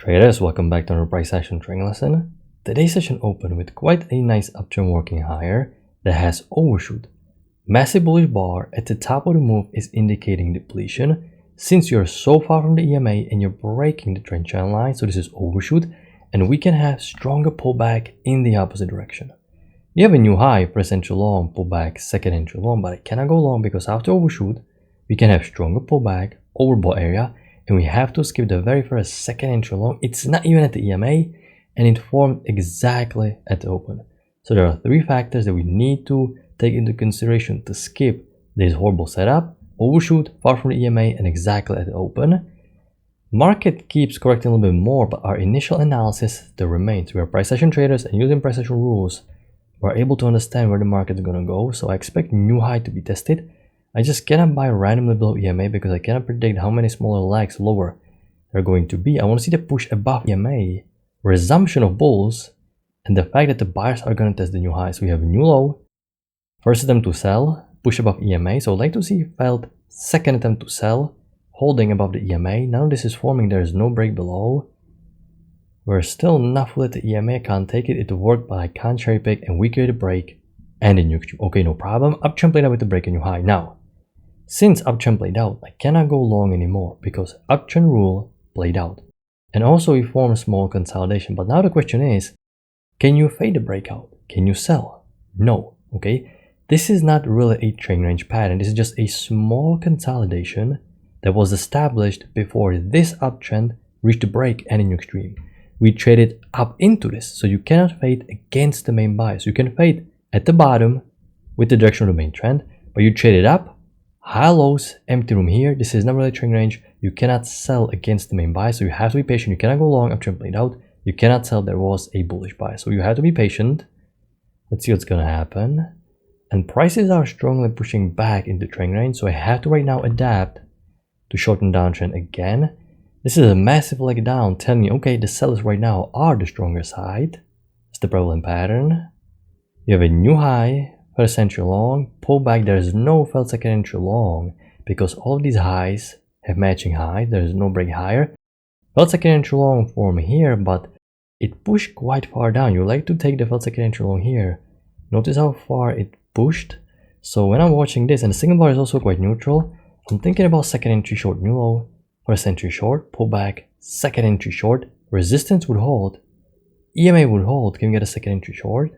Traders, welcome back to another price action trading lesson. Today's session opened with quite a nice uptrend working higher that has overshoot. Massive bullish bar at the top of the move is indicating depletion. Since you're so far from the EMA and you're breaking the trend channel line, so this is overshoot, and we can have stronger pullback in the opposite direction. You have a new high, first entry long, pullback, second entry long, but I cannot go long because after overshoot, we can have stronger pullback, overbought area, and we have to skip the very first second entry long. It's not even at the EMA, and it formed exactly at the open. So there are three factors that we need to take into consideration to skip this horrible setup: overshoot, far from the EMA, and exactly at the open. Market keeps correcting a little bit more, but our initial analysis still remains. We are price action traders, and using price action rules, we're able to understand where the market is going to go. So I expect new high to be tested. I just cannot buy randomly below EMA because I cannot predict how many smaller legs lower they're going to be. I want to see the push above EMA, resumption of bulls, and the fact that the buyers are going to test the new high. So we have a new low, first attempt to sell, push above EMA. So I'd like to see failed second attempt to sell, holding above the EMA. Now this is forming, there is no break below. We're still not full at the EMA, I can't take it. It worked, but I can't cherry pick, and we create a break and a new extreme. Okay, no problem. Uptrend played out with the break and new high. Now, since uptrend played out, I cannot go long anymore because uptrend rule played out. And also we form a small consolidation. But now the question is, can you fade the breakout? Can you sell? No. Okay. This is not really a trend range pattern. This is just a small consolidation that was established before this uptrend reached the break and a new extreme. We traded up into this. So you cannot fade against the main bias. You can fade at the bottom with the direction of the main trend, but you trade it up. High lows, empty room here. This is not really trend range. You cannot sell against the main buy, so you have to be patient. You cannot go long, uptrend played out. You cannot sell, there was a bullish buy, so you have to be patient. Let's see what's gonna happen. And prices are strongly pushing back into trend range, so I have to right now adapt to shorten downtrend again. This is a massive leg down, telling me, okay, the sellers right now are the stronger side. It's the prevalent pattern. You have a new high, first entry long, pull back. There is no failed second entry long because all of these highs have matching highs. There is no break higher. Failed second entry long form here, but it pushed quite far down. You like to take the failed second entry long here. Notice how far it pushed. So when I'm watching this, and the signal bar is also quite neutral, I'm thinking about second entry short, new low, first entry short, pull back, second entry short, resistance would hold, EMA would hold. Can we get a second entry short?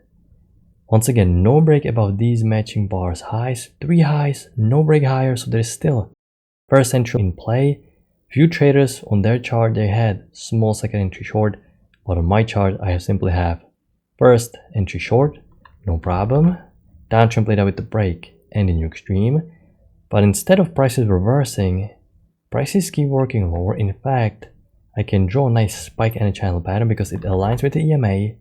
Once again, no break above these matching bars highs, three highs, no break higher, so there's still first entry in play. Few traders on their chart, they had small second entry short, but on my chart, I simply have first entry short, no problem. Downtrend played out with the break and the new extreme, but instead of prices reversing, prices keep working lower. In fact, I can draw a nice spike and a channel pattern because it aligns with the EMA.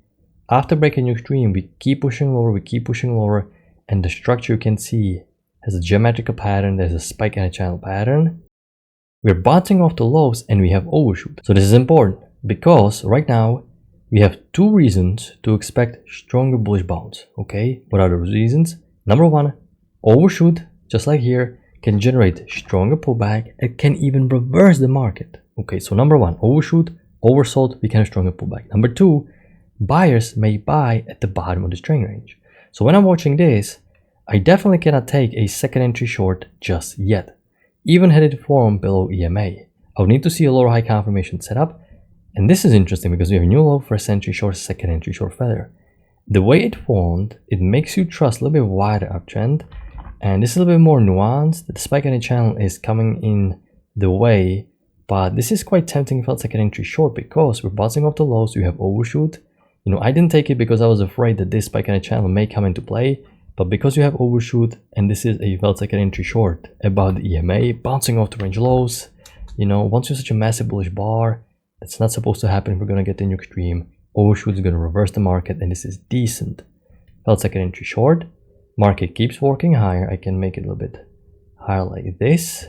After breaking new extreme, we keep pushing lower, and the structure you can see has a geometrical pattern. There's a spike and a channel pattern. We're bouncing off the lows and we have overshoot. So this is important because right now we have two reasons to expect stronger bullish bounce. Okay, what are those reasons? Number one, overshoot, just like here, can generate stronger pullback. It can even reverse the market. Okay, so number one, overshoot, oversold, we can have stronger pullback. Number two, buyers may buy at the bottom of the trend range. So when I'm watching this, I definitely cannot take a second entry short just yet, even had it formed below EMA. I'll need to see a lower high confirmation setup, and this is interesting because we have a new low, first entry short, second entry short failure. The way it formed, it makes you trust a little bit wider uptrend, and this is a little bit more nuanced. The spike in the channel is coming in the way, but this is quite tempting for second entry short because we're bouncing off the lows. You have overshoot. You know, I didn't take it because I was afraid that this spike in the channel may come into play, but because you have overshoot and this is a failed second entry short above the EMA, bouncing off the range lows, you know, once you're such a massive bullish bar, it's not supposed to happen if we're going to get the new extreme. Overshoot is going to reverse the market, and this is decent. Failed second entry short, market keeps working higher. I can make it a little bit higher like this.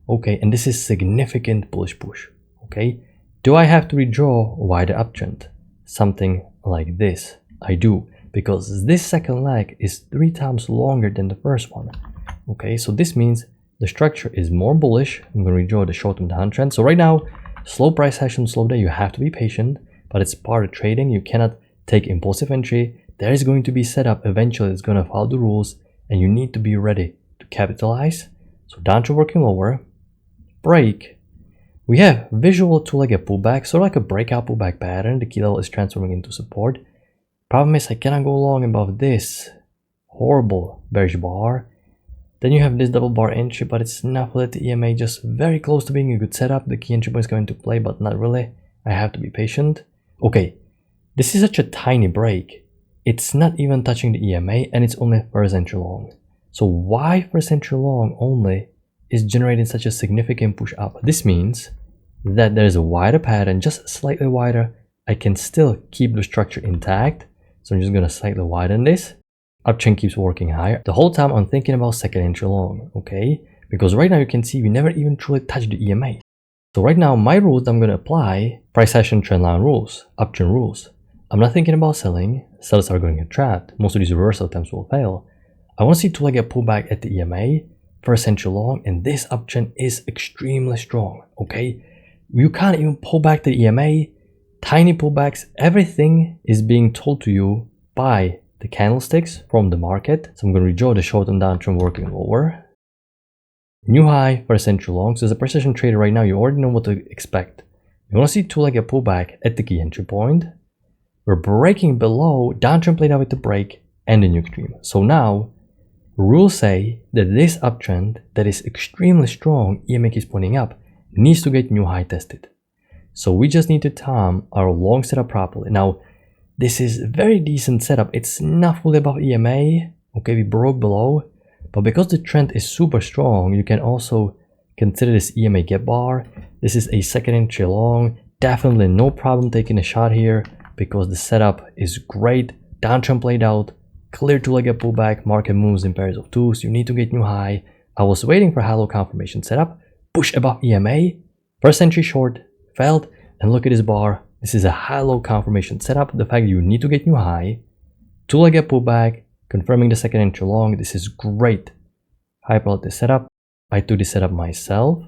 Okay, and this is significant bullish push. Okay, do I have to redraw wider uptrend? Something like this. I do, because this second leg is 3 times longer than the first one. Okay, so this means the structure is more bullish. I'm going to redraw the short-term downtrend. So right now Slow price action, slow day, you have to be patient, but it's part of trading. You cannot take impulsive entry. There is going to be setup eventually. It's going to follow the rules, and you need to be ready to capitalize. So downtrend working lower, break. We have visual two-legged pullback, sort of like a breakout pullback pattern. The key level is transforming into support. Problem is I cannot go long above this horrible bearish bar. Then you have this double bar entry, but it's not really the EMA, just very close to being a good setup. The key entry point is going to play, but not really. I have to be patient. Okay, this is such a tiny break. It's not even touching the EMA, and it's only first entry long. So why first entry long only is generating such a significant push up? This means that there's a wider pattern, just slightly wider. I can still keep the structure intact. So I'm just going to slightly widen this. Uptrend keeps working higher. The whole time I'm thinking about second entry long, okay? Because right now you can see we never even truly touched the EMA. So right now my rules I'm going to apply, price action trend line rules, uptrend rules. I'm not thinking about selling. Sellers are going to get trapped. Most of these reversal attempts will fail. I want to see two-legged pullback at the EMA, first entry long, and this uptrend is extremely strong, okay? You can't even pull back the EMA, tiny pullbacks, everything is being told to you by the candlesticks from the market. So I'm going to redraw the short and downtrend working lower. New high, first entry long. So as a precision trader right now, you already know what to expect. You want to see two-legged pullback at the key entry point. We're breaking below, downtrend played out with the break and the new extreme. So now, rules say that this uptrend that is extremely strong, EMA keeps pointing up, needs to get new high tested. So we just need to time our long setup properly. Now, this is a very decent setup. It's not fully above EMA. Okay, we broke below. But because the trend is super strong, you can also consider this EMA gap bar. This is a second entry long. Definitely no problem taking a shot here because the setup is great. Downtrend played out. Clear two-legged pullback. Market moves in pairs of twos. You need to get new high. I was waiting for high-low confirmation setup. Push above EMA. First entry short. Failed. And look at this bar. This is a high-low confirmation setup. The fact that you need to get new high. Two-legged pullback. Confirming the second entry long. This is great. High probability setup. I took this setup myself.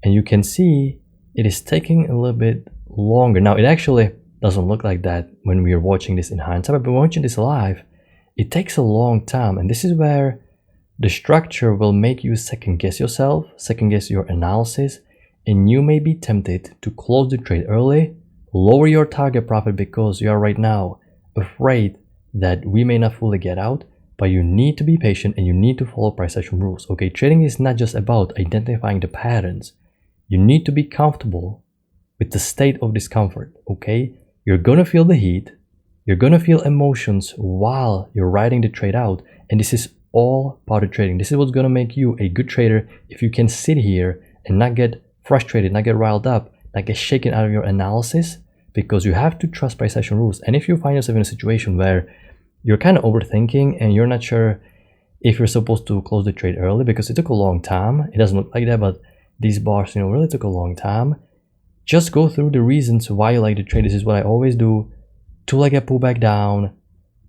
And you can see it is taking a little bit longer. Now, it actually doesn't look like that when we are watching this in hindsight. But when watching this live, it takes a long time. And this is where the structure will make you second guess yourself, second guess your analysis. And you may be tempted to close the trade early, lower your target profit because you are right now afraid that we may not fully get out, but you need to be patient and you need to follow price action rules. Okay, trading is not just about identifying the patterns. You need to be comfortable with the state of discomfort, okay? You're gonna feel the heat, you're gonna feel emotions while you're riding the trade out, and this is all part of trading. This is what's gonna make you a good trader if you can sit here and not get frustrated, not get riled up, not get shaken out of your analysis, because you have to trust price action rules. And if you find yourself in a situation where you're kind of overthinking and you're not sure if you're supposed to close the trade early because it took a long time, it doesn't look like that, but these bars, really took a long time, just go through the reasons why you like the trade. This is what I always do. Two-legged pullback down,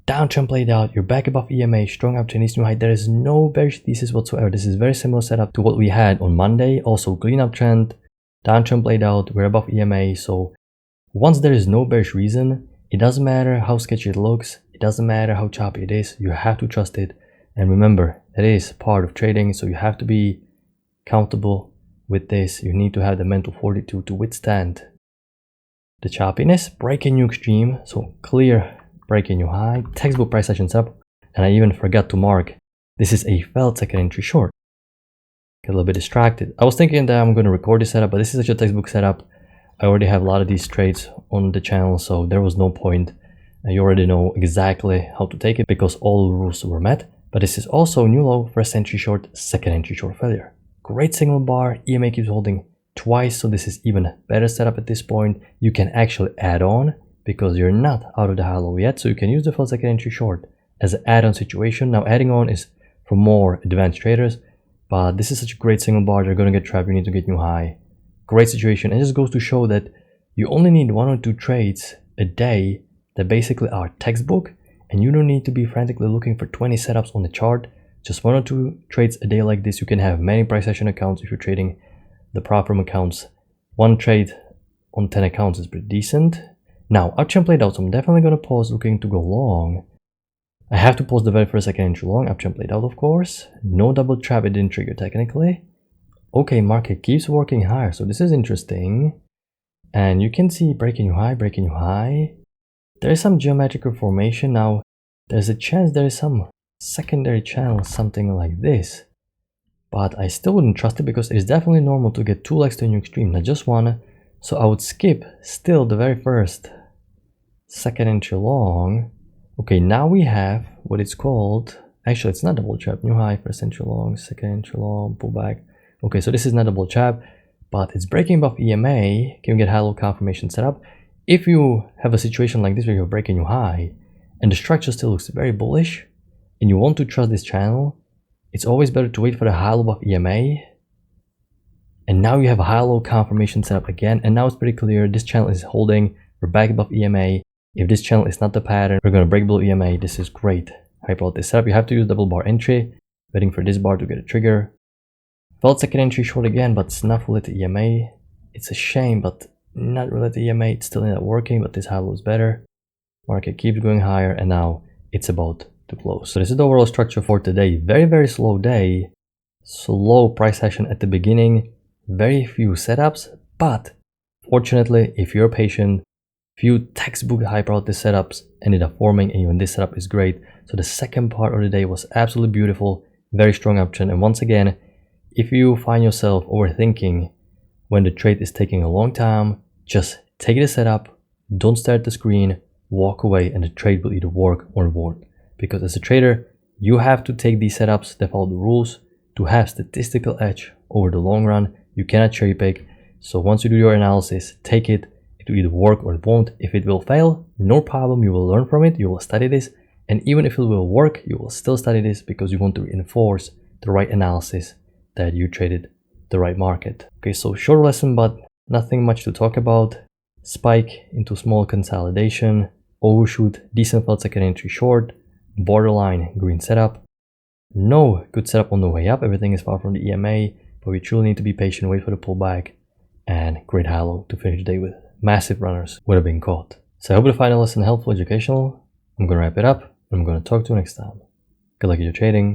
downtrend played out, you're back above EMA, strong uptrend, needs new high. There is no bearish thesis whatsoever. This is very similar setup to what we had on Monday. Also clean uptrend, downtrend played out, we're above EMA. So once there is no bearish reason, it doesn't matter how sketchy it looks, it doesn't matter how choppy it is, you have to trust it. And remember, that is part of trading, so you have to be comfortable with this. You need to have the mental fortitude to withstand the choppiness. Break a new extreme, so clear, break a new high, textbook price action setup. And I even forgot to mark, this is a failed second entry short. Get a little bit distracted. I was thinking that I'm going to record this setup, but this is such a textbook setup. I already have a lot of these trades on the channel, so there was no point. You already know exactly how to take it because all the rules were met. But this is also new low, first entry short, second entry short failure. Great signal bar, EMA keeps holding twice, so this is even a better setup at this point. You can actually add on because you're not out of the high low yet, so you can use the first second entry short as an add-on situation. Now adding on is for more advanced traders, but this is such a great signal bar. You're going to get trapped, you need to get new high. Great situation, and it just goes to show that you only need 1 or 2 trades a day that basically are textbook, and you don't need to be frantically looking for 20 setups on the chart. Just 1 or 2 trades a day like this. You can have many price action accounts if you're trading the prop firm accounts. 1 trade on 10 accounts is pretty decent. Now, uptrend played out, so I'm definitely going to pause looking to go long. I have to pause the very first second entry long. Uptrend played out, of course. No double trap, it didn't trigger technically. Okay, market keeps working higher, so this is interesting. And you can see breaking new high, breaking new high. There is some geometrical formation. Now, there's a chance there is some secondary channel, something like this. But I still wouldn't trust it because it is definitely normal to get 2 legs to a new extreme, not just one. So I would skip still the very first second entry long. Okay, now we have what it's called. Actually, it's not double trap. New high, first entry long, second entry long, pullback. Okay, so this is not double trap, but it's breaking above EMA. Can we get high-low confirmation set up? If you have a situation like this where you're breaking new high and the structure still looks very bullish and you want to trust this channel, it's always better to wait for the high-low above EMA. And now you have a high-low confirmation set up again, and now it's pretty clear this channel is holding. We're back above EMA. If this channel is not the pattern, we're going to break below EMA. This is great. Hype out this setup. You have to use double bar entry, waiting for this bar to get a trigger. Felt second entry short again, but it's not related to EMA. It's a shame, but not related to EMA. It's still not working, but this high-low is better. Market keeps going higher, and now it's about to close. So this is the overall structure for today. Very, very slow day. Slow price action at the beginning. Very few setups, but fortunately, if you're patient, few textbook hyper out the setups ended up forming, and even this setup is great. So the second part of the day was absolutely beautiful, very strong uptrend. And once again, if you find yourself overthinking when the trade is taking a long time, just take the setup, don't stare at the screen, walk away, and the trade will either work or won't. Because as a trader, you have to take these setups that follow the rules to have statistical edge over the long run. You cannot cherry pick. So once you do your analysis, take it. It will either work or it won't. If it will fail, no problem. You will learn from it. You will study this. And even if it will work, you will still study this because you want to reinforce the right analysis that you traded the right market. Okay, so short lesson, but nothing much to talk about. Spike into small consolidation, overshoot, decent felt second entry short, borderline green setup. No good setup on the way up. Everything is far from the EMA, but we truly need to be patient, wait for the pullback, and great high-low to finish the day with. Massive runners would have been caught. So I hope the final lesson helpful, educational. I'm going to wrap it up, and I'm going to talk to you next time. Good luck with your trading.